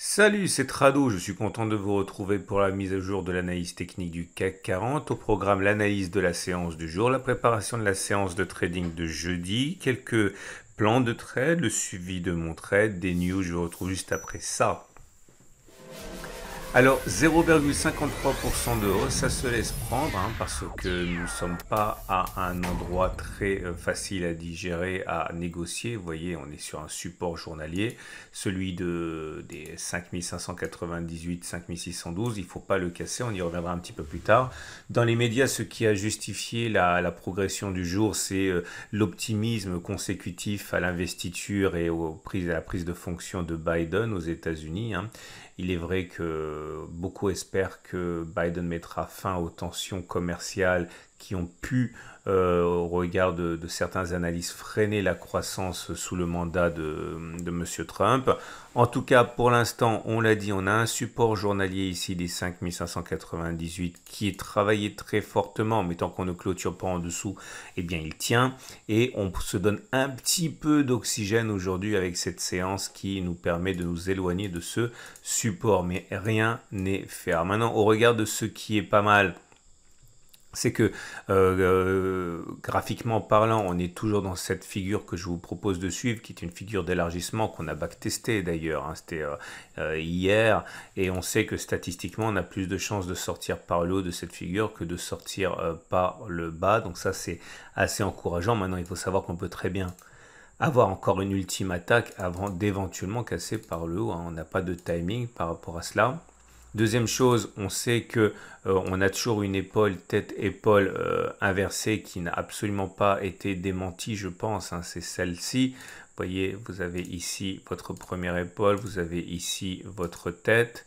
Salut, c'est Trado, je suis content de vous retrouver pour la mise à jour de l'analyse technique du CAC 40. Au programme, l'analyse de la séance du jour, la préparation de la séance de trading de jeudi, quelques plans de trade, le suivi de mon trade, des news, je vous retrouve juste après ça. Alors 0,53% de hausse, ça se laisse prendre parce que nous ne sommes pas à un endroit très facile à digérer, à négocier. Vous voyez, on est sur un support journalier, celui des 5598, 5612. Il ne faut pas le casser, on y reviendra un petit peu plus tard. Dans les médias, ce qui a justifié la progression du jour, c'est l'optimisme consécutif à l'investiture et à la prise de fonction de Biden aux États-Unis. Il est vrai que beaucoup espèrent que Biden mettra fin aux tensions commerciales qui ont pu, au regard de certaines analyses, freiner la croissance sous le mandat de M. Trump. En tout cas, pour l'instant, on l'a dit, on a un support journalier ici des 5598 qui est travaillé très fortement, mais tant qu'on ne clôture pas en dessous, eh bien il tient. Et on se donne un petit peu d'oxygène aujourd'hui avec cette séance qui nous permet de nous éloigner de ce support, mais rien n'est fait. Alors maintenant, au regard de ce qui est pas mal, c'est que graphiquement parlant, on est toujours dans cette figure que je vous propose de suivre, qui est une figure d'élargissement qu'on a backtesté d'ailleurs, c'était hier, et on sait que statistiquement, on a plus de chances de sortir par le haut de cette figure que de sortir par le bas, donc ça c'est assez encourageant. Maintenant, il faut savoir qu'on peut très bien avoir encore une ultime attaque avant d'éventuellement casser par le haut, on n'a pas de timing par rapport à cela. Deuxième chose, on sait que on a toujours une épaule, tête-épaule inversée qui n'a absolument pas été démentie, je pense. C'est celle-ci. Vous voyez, vous avez ici votre première épaule, vous avez ici votre tête.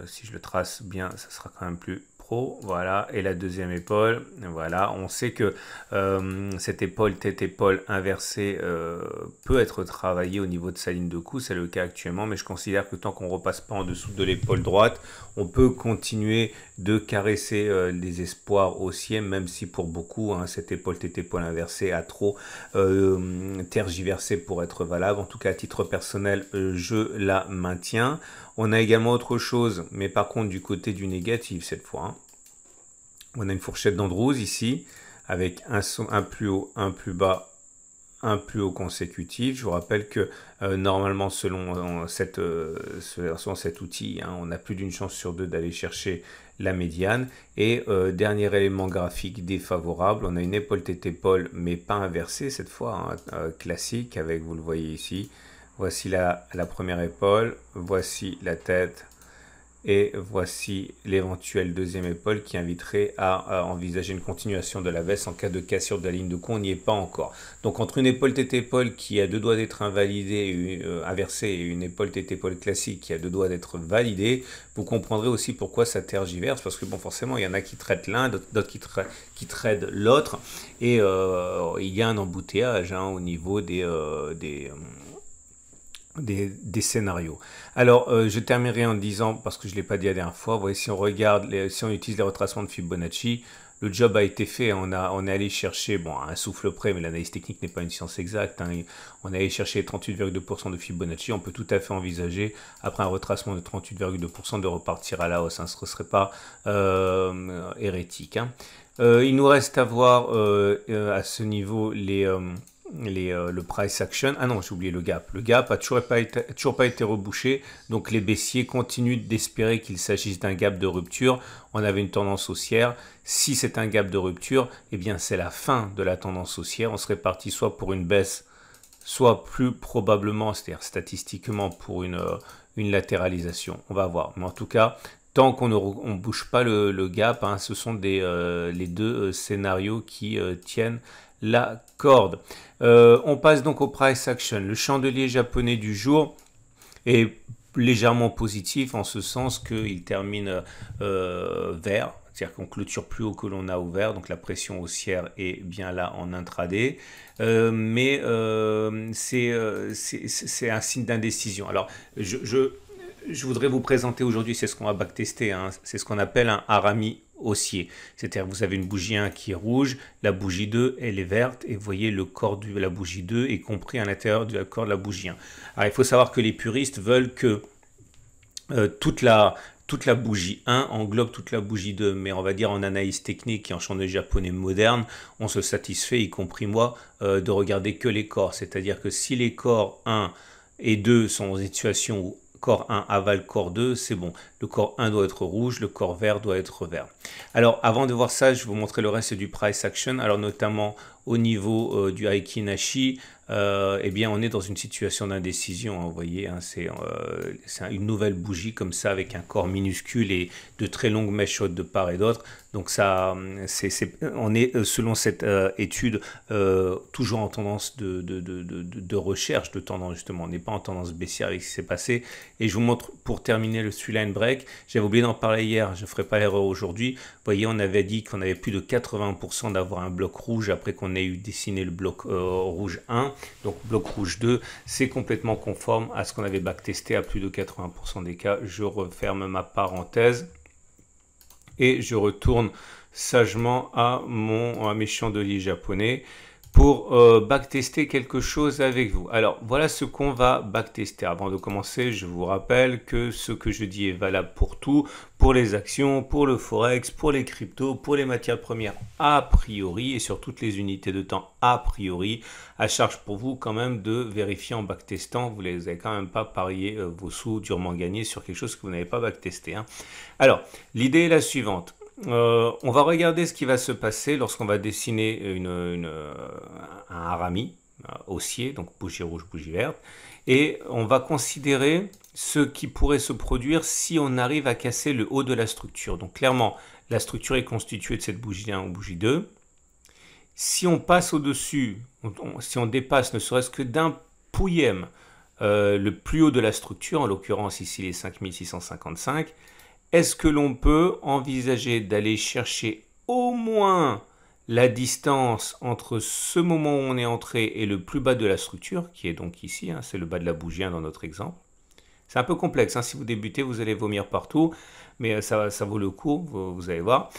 Si je le trace bien, ça sera quand même plus pro. Voilà, et la deuxième épaule. Voilà, on sait que cette épaule, tête-épaule inversée peut être travaillée au niveau de sa ligne de cou. C'est le cas actuellement, mais je considère que tant qu'on ne repasse pas en dessous de l'épaule droite, on peut continuer de caresser les espoirs haussiers, même si pour beaucoup, cette épaule, tête-épaule inversée a trop tergiversé pour être valable. En tout cas, à titre personnel, je la maintiens. On a également autre chose, mais par contre du côté du négatif cette fois. On a une fourchette d'Andrews ici, avec un plus haut, un plus bas, un plus haut consécutif. Je vous rappelle que normalement, selon cet outil, on a plus d'une chance sur deux d'aller chercher la médiane. Et dernier élément graphique défavorable, on a une épaule tête-épaule, mais pas inversée cette fois, classique, avec, vous le voyez ici. Voici la première épaule, voici la tête et voici l'éventuelle deuxième épaule qui inviterait à envisager une continuation de la baisse en cas de cassure de la ligne de coup. On n'y est pas encore. Donc entre une épaule tête-épaule qui a deux doigts d'être invalidée, inversée, et une épaule tête-épaule classique qui a deux doigts d'être validée, vous comprendrez aussi pourquoi ça tergiverse, parce que bon, forcément il y en a qui traitent l'un, d'autres qui traitent l'autre, et il y a un embouteillage au niveau des scénarios. Alors, je terminerai en disant, parce que je ne l'ai pas dit la dernière fois, vous voyez, si on regarde, si on utilise les retracements de Fibonacci, le job a été fait, on est allé chercher, bon, à un souffle près, mais l'analyse technique n'est pas une science exacte, on est allé chercher 38,2% de Fibonacci, on peut tout à fait envisager, après un retracement de 38,2%, de repartir à la hausse, ce ne serait pas hérétique. Il nous reste à voir à ce niveau le price action. Ah non, j'ai oublié le gap. Le gap a toujours pas été rebouché. Donc les baissiers continuent d'espérer qu'il s'agisse d'un gap de rupture. On avait une tendance haussière. Si c'est un gap de rupture, eh bien c'est la fin de la tendance haussière. On serait parti soit pour une baisse, soit plus probablement, c'est-à-dire statistiquement pour une latéralisation. On va voir. Mais en tout cas, tant qu'on ne bouge pas le gap, ce sont les deux scénarios qui tiennent la corde. On passe donc au price action. Le chandelier japonais du jour est légèrement positif en ce sens qu'il termine vert, c'est-à-dire qu'on clôture plus haut que l'on a ouvert, donc la pression haussière est bien là en intraday, mais c'est un signe d'indécision. Alors, je voudrais vous présenter aujourd'hui, c'est ce qu'on va backtester, c'est ce qu'on appelle un harami haussier. C'est-à-dire vous avez une bougie 1 qui est rouge, la bougie 2 elle est verte, et vous voyez le corps de la bougie 2 est compris à l'intérieur du corps de la bougie 1. Alors il faut savoir que les puristes veulent que toute la bougie 1 englobe toute la bougie 2, mais on va dire en analyse technique et en champ japonais moderne, on se satisfait, y compris moi, de regarder que les corps. C'est-à-dire que si les corps 1 et 2 sont en situation où corps 1 avale corps 2, c'est bon. Le corps 1 doit être rouge, le corps vert doit être vert. Alors, avant de voir ça, je vais vous montrer le reste du price action. Alors, notamment au niveau du Aiki Nashi, eh bien, on est dans une situation d'indécision. Hein, vous voyez, hein, c'est une nouvelle bougie comme ça avec un corps minuscule et de très longues mèches hautes de part et d'autre. Donc ça, on est selon cette étude toujours en tendance de recherche de tendance justement. On n'est pas en tendance baissière avec ce qui s'est passé. Et je vous montre pour terminer le three-line break. J'avais oublié d'en parler hier, je ne ferai pas l'erreur aujourd'hui. Vous voyez, on avait dit qu'on avait plus de 80% d'avoir un bloc rouge après qu'on ait eu dessiné le bloc rouge 1. Donc bloc rouge 2, c'est complètement conforme à ce qu'on avait backtesté à plus de 80% des cas. Je referme ma parenthèse et je retourne sagement à mes chandeliers japonais pour backtester quelque chose avec vous. Alors, voilà ce qu'on va backtester. Avant de commencer, je vous rappelle que ce que je dis est valable pour tout, pour les actions, pour le forex, pour les cryptos, pour les matières premières a priori et sur toutes les unités de temps a priori. À charge pour vous quand même de vérifier en backtestant. Vous n'avez quand même pas parié vos sous durement gagnés sur quelque chose que vous n'avez pas backtesté. Hein. Alors, l'idée est la suivante. On va regarder ce qui va se passer lorsqu'on va dessiner un harami haussier, donc bougie rouge, bougie verte, et on va considérer ce qui pourrait se produire si on arrive à casser le haut de la structure. Donc clairement, la structure est constituée de cette bougie 1 ou bougie 2. Si on passe au-dessus, si on dépasse ne serait-ce que d'un pouillème le plus haut de la structure, en l'occurrence ici les 5655, est-ce que l'on peut envisager d'aller chercher au moins la distance entre ce moment où on est entré et le plus bas de la structure, qui est donc ici, hein, c'est le bas de la bougie 1 dans notre exemple. C'est un peu complexe, hein, si vous débutez, vous allez vomir partout, mais ça vaut le coup, vous allez voir.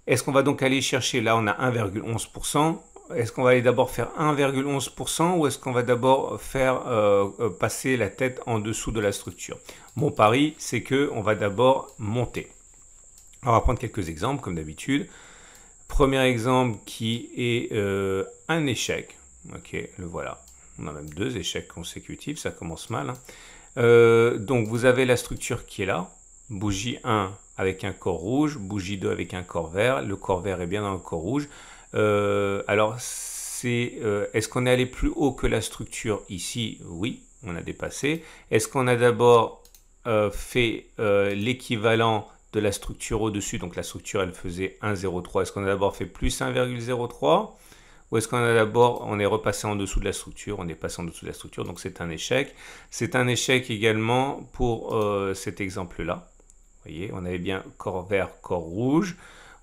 Est-ce qu'on va donc aller chercher, là on a 1,11%, est-ce qu'on va aller d'abord faire 1,11% ou est-ce qu'on va d'abord faire passer la tête en dessous de la structure? Mon pari, c'est qu'on va d'abord monter. On va prendre quelques exemples, comme d'habitude. Premier exemple qui est un échec. Ok, le voilà. On a même deux échecs consécutifs, ça commence mal. Hein. Donc, vous avez la structure qui est là. Bougie 1 avec un corps rouge, bougie 2 avec un corps vert. Le corps vert est bien dans le corps rouge. Alors, est-ce qu'on est allé plus haut que la structure ici? Oui, on a dépassé. Est-ce qu'on a d'abord fait l'équivalent de la structure au-dessus? Donc la structure, elle faisait 1,03. Est-ce qu'on a d'abord fait plus 1,03? Ou est-ce qu'on a d'abord, on est repassé en dessous de la structure? On est passé en dessous de la structure, donc c'est un échec. C'est un échec également pour cet exemple-là. Vous voyez, on avait bien corps vert, corps rouge.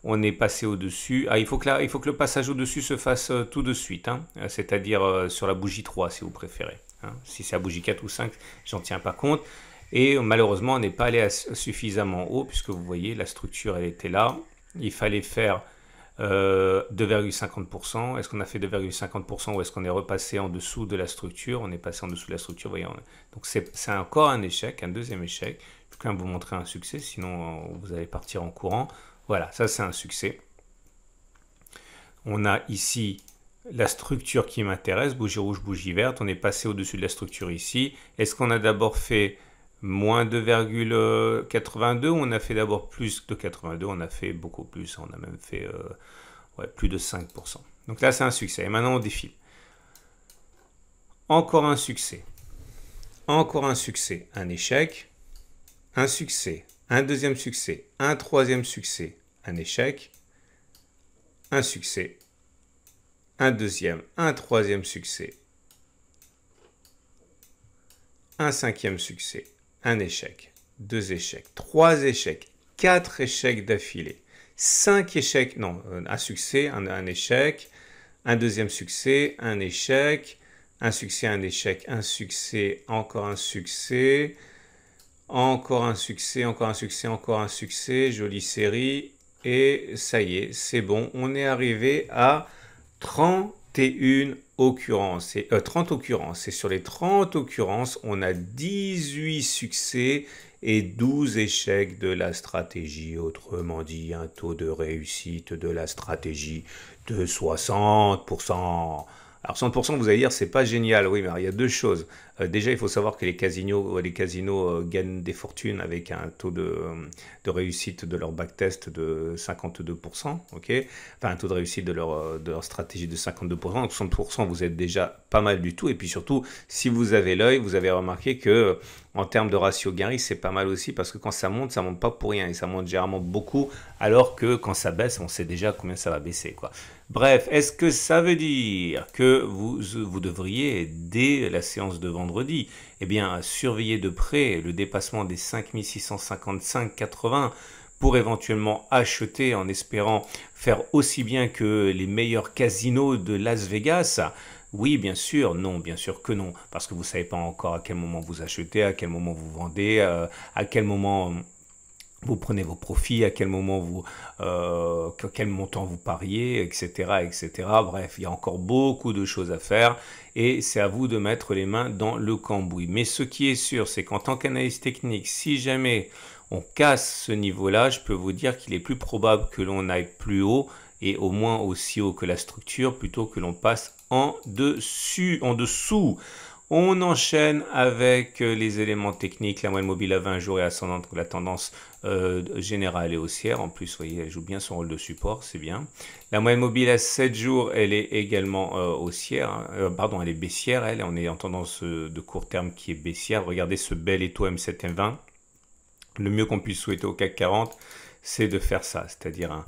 On est passé au-dessus. Ah, il faut que le passage au-dessus se fasse tout de suite, hein, c'est-à-dire sur la bougie 3 si vous préférez. Hein. Si c'est la bougie 4 ou 5, j'en tiens pas compte. Et malheureusement, on n'est pas allé suffisamment haut puisque vous voyez, la structure, elle était là. Il fallait faire 2,50%. Est-ce qu'on a fait 2,50% ou est-ce qu'on est repassé en dessous de la structure? On est passé en dessous de la structure. Vous voyez, donc c'est encore un échec, un deuxième échec. Je peux quand même vous montrer un succès, sinon vous allez partir en courant. Voilà, ça c'est un succès. On a ici la structure qui m'intéresse, bougie rouge, bougie verte. On est passé au-dessus de la structure ici. Est-ce qu'on a d'abord fait moins 2,82 ou on a fait d'abord plus de 82? On a fait beaucoup plus, on a même fait plus de 5%. Donc là c'est un succès. Et maintenant on défile. Encore un succès. Encore un succès. Un échec. Un succès. Un deuxième succès. Un troisième succès. Un échec. Un succès. Un deuxième. Un troisième succès. Un cinquième succès. Un échec. Deux échecs. Trois échecs. Quatre échecs d'affilée. Cinq échecs. Non, un succès, un échec. Un deuxième succès. Un échec. Un succès, un échec. Un succès. Encore un succès. Encore un succès, encore un succès, encore un succès, jolie série, et ça y est, c'est bon, on est arrivé à 31 occurrences, 30 occurrences, et sur les 30 occurrences, on a 18 succès et 12 échecs de la stratégie, autrement dit un taux de réussite de la stratégie de 60%. Alors 100%, vous allez dire, c'est pas génial. Oui, mais alors, il y a deux choses. Déjà, il faut savoir que les casinos gagnent des fortunes avec un taux de réussite de leur backtest de 52%. Ok, enfin, un taux de réussite de leur stratégie de 52%. Donc 60%, vous êtes déjà pas mal du tout. Et puis surtout, si vous avez l'œil, vous avez remarqué que en termes de ratio gain-risque, c'est pas mal aussi parce que quand ça monte pas pour rien et ça monte généralement beaucoup, alors que quand ça baisse, on sait déjà combien ça va baisser, quoi. Bref, est-ce que ça veut dire que vous devriez, dès la séance de vendredi, eh bien, surveiller de près le dépassement des 5655,80 pour éventuellement acheter en espérant faire aussi bien que les meilleurs casinos de Las Vegas? Oui, bien sûr, non, bien sûr que non, parce que vous ne savez pas encore à quel moment vous achetez, à quel moment vous vendez, à quel moment vous prenez vos profits, à quel moment quel montant vous pariez, etc., etc. Bref, il y a encore beaucoup de choses à faire et c'est à vous de mettre les mains dans le cambouis. Mais ce qui est sûr, c'est qu'en tant qu'analyste technique, si jamais on casse ce niveau-là, je peux vous dire qu'il est plus probable que l'on aille plus haut et au moins aussi haut que la structure plutôt que l'on passe en dessous. On enchaîne avec les éléments techniques. La moyenne mobile à 20 jours est ascendante, la tendance générale est haussière. En plus, vous voyez, elle joue bien son rôle de support, c'est bien. La moyenne mobile à 7 jours, elle est également haussière. Pardon, elle est baissière. On est en tendance de court terme qui est baissière. Regardez ce bel étau M7 M20. Le mieux qu'on puisse souhaiter au CAC 40, c'est de faire ça, c'est-à-dire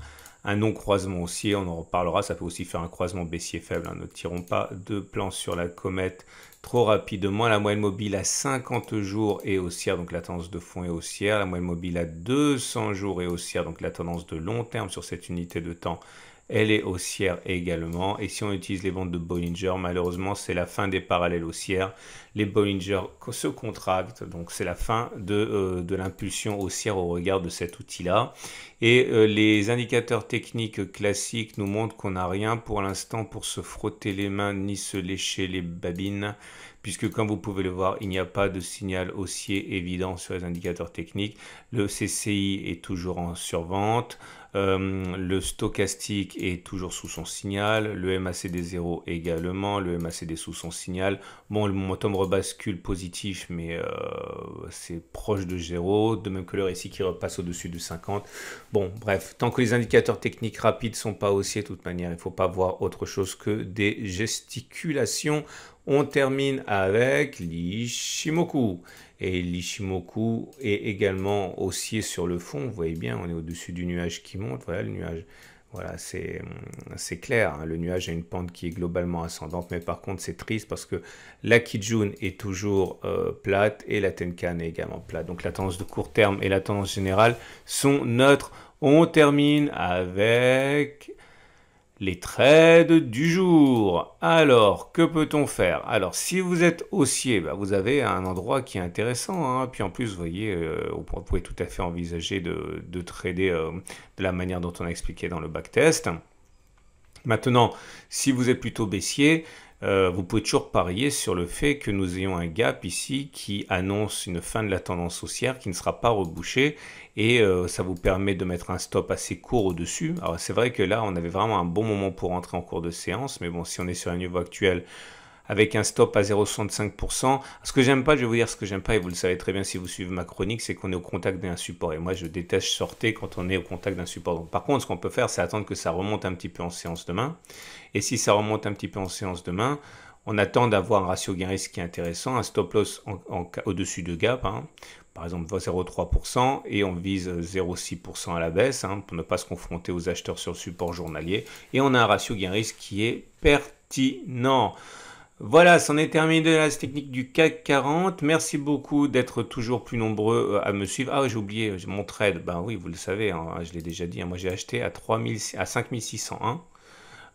un non-croisement haussier, on en reparlera, ça peut aussi faire un croisement baissier faible, hein. Ne tirons pas de plan sur la comète trop rapidement. La moyenne mobile à 50 jours est haussière, donc la tendance de fond est haussière. La moyenne mobile à 200 jours est haussière, donc la tendance de long terme sur cette unité de temps, elle est haussière également. Et si on utilise les bandes de Bollinger, malheureusement, c'est la fin des parallèles haussières. Les Bollinger se contractent, donc c'est la fin de l'impulsion haussière au regard de cet outil-là. Et les indicateurs techniques classiques nous montrent qu'on n'a rien pour l'instant pour se frotter les mains ni se lécher les babines, puisque comme vous pouvez le voir, il n'y a pas de signal haussier évident sur les indicateurs techniques. Le CCI est toujours en survente. Le stochastique est toujours sous son signal, le MACD 0 également, le MACD sous son signal. Bon, le momentum rebascule positif, mais c'est proche de 0, de même que le RSI qui repasse au-dessus de 50. Bon, bref, tant que les indicateurs techniques rapides ne sont pas haussiers, de toute manière, il ne faut pas voir autre chose que des gesticulations. On termine avec l'Ishimoku. Et l'Ishimoku est également haussier sur le fond. Vous voyez bien, on est au-dessus du nuage qui monte. Voilà le nuage. Voilà, c'est clair, hein. Le nuage a une pente qui est globalement ascendante. Mais par contre, c'est triste parce que la Kijun est toujours plate et la Tenkan est également plate. Donc la tendance de court terme et la tendance générale sont neutres. On termine avec les trades du jour. Alors, que peut-on faire? Alors, si vous êtes haussier, vous avez un endroit qui est intéressant, hein. Puis en plus, vous voyez, vous pouvez tout à fait envisager de trader de la manière dont on a expliqué dans le backtest. Maintenant, si vous êtes plutôt baissier, vous pouvez toujours parier sur le fait que nous ayons un gap ici qui annonce une fin de la tendance haussière qui ne sera pas rebouchée et ça vous permet de mettre un stop assez court au-dessus. Alors c'est vrai que là, on avait vraiment un bon moment pour entrer en cours de séance, mais bon, si on est sur un niveau actuel avec un stop à 0,65%. Ce que j'aime pas, je vais vous dire ce que j'aime pas, et vous le savez très bien si vous suivez ma chronique, c'est qu'on est au contact d'un support. Et moi, je déteste sortir quand on est au contact d'un support. Donc, par contre, ce qu'on peut faire, c'est attendre que ça remonte un petit peu en séance demain. Et si ça remonte un petit peu en séance demain, on attend d'avoir un ratio gain-risque qui est intéressant, un stop loss au-dessus de gap, hein. Par exemple 0,3% et on vise 0,6% à la baisse, hein, pour ne pas se confronter aux acheteurs sur le support journalier. Et on a un ratio gain-risque qui est pertinent. Voilà, c'en est terminé de la technique du CAC 40. Merci beaucoup d'être toujours plus nombreux à me suivre. Ah, j'ai oublié mon trade. Ben oui, vous le savez, hein, je l'ai déjà dit, hein, moi j'ai acheté à 5601.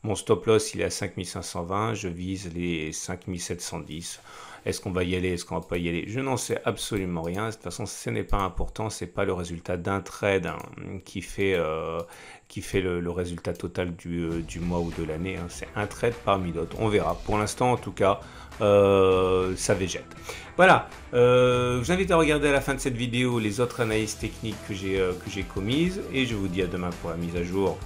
Mon stop loss, il est à 5520. Je vise les 5710. Est-ce qu'on va y aller? Est-ce qu'on va pas y aller? Je n'en sais absolument rien. De toute façon, ce n'est pas important. Ce n'est pas le résultat d'un trade, hein, qui fait le résultat total du mois ou de l'année, hein. C'est un trade parmi d'autres. On verra. Pour l'instant, en tout cas, ça végète. Voilà, je vous invite à regarder à la fin de cette vidéo les autres analyses techniques que j'ai commises, et je vous dis à demain pour la mise à jour.